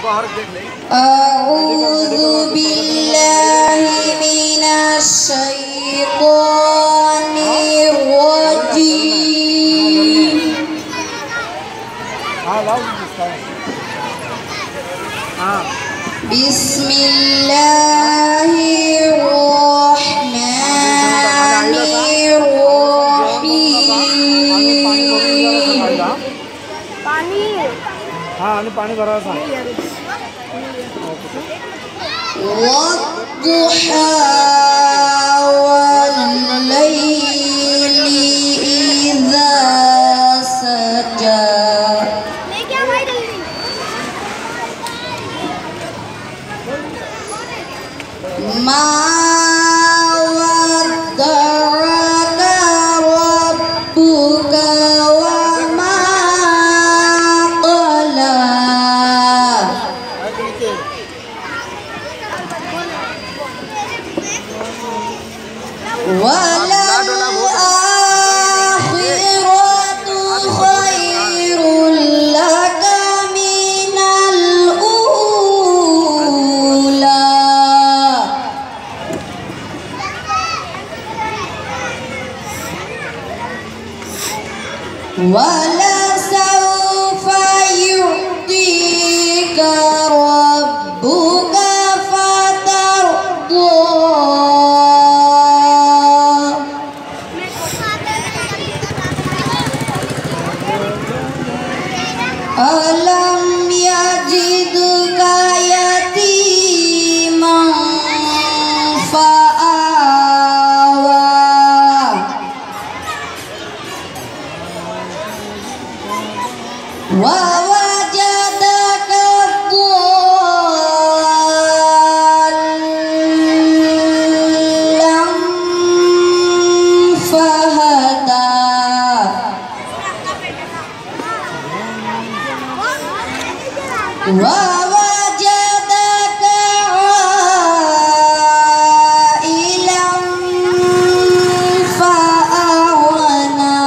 wabarakatuh. A'udzu billahi minasy syaithanir rajim. Bismillahirrahmanirrahim. पानी भरा था والضحى والليل إذا سجى ما ودعك ربك وما قلى وللآخرة خير لك من الأولى ولسوف يعطيك ربك فترضى ألم يجدك يتيما فآوى ووجدك ضالا فهدى ووجدك عائلا فأغنى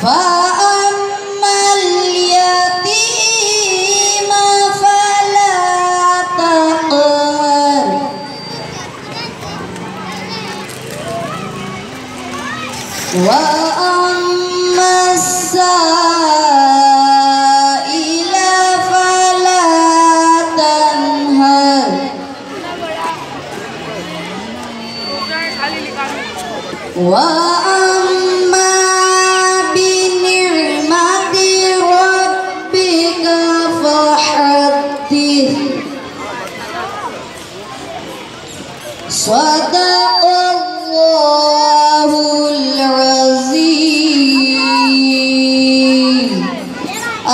فأما اليتيم فلا تقهر وأما السائل فلا تنهر وأما بنعمة ربك فحدث صدق الله العظيم.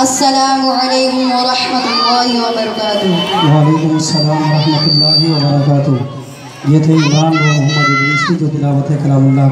Assalamualaikum warahmatullahi wabarakatuh. वालेकुमुस्सलाम रहमतुल्लाहि व बरकातुहू। ये थे इमरान मोहम्मद इदरीसी जो तिलावत कलामुल्लाह